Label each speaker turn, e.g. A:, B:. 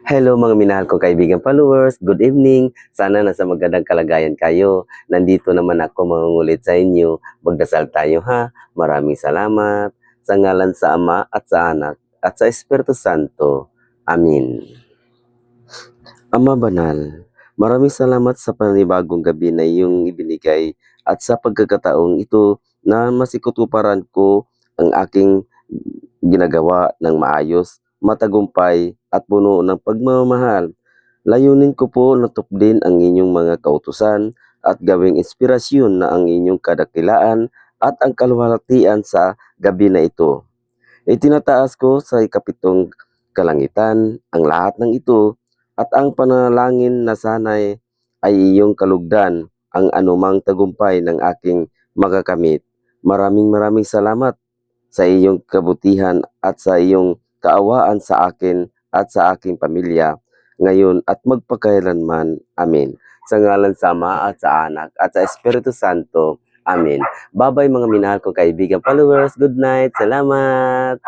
A: Hello mga minahal kong kaibigan followers, good evening. Sana nasa magandang kalagayan kayo. Nandito naman ako mangungulit sa inyo. Magdasal tayo ha. Maraming salamat. Sa ngalan sa Ama at sa Anak at sa Espiritu Santo. Amin. Ama Banal, maraming salamat sa panibagong gabi na iyong ibinigay at sa pagkakataong ito na masikutuparan ko ang aking ginagawa ng maayos, matagumpay at puno ng pagmamahal. Layunin ko po na tupdin ang inyong mga kautusan at gawing inspirasyon na ang inyong kadakilaan at ang kaluwalhatian sa gabi na ito. Itinataas ko sa ikapitong kalangitan ang lahat ng ito at ang panalangin na sanay ay iyong kalugdan ang anumang tagumpay ng aking makakamit. Maraming salamat sa iyong kabutihan at sa iyong kaawaan sa akin at sa aking pamilya ngayon at magpakailanman. Amen. Sa ngalan sa Ama at sa Anak at sa Espiritu Santo. Amen. Bye-bye mga minahal kong kaibigan followers. Good night. Salamat.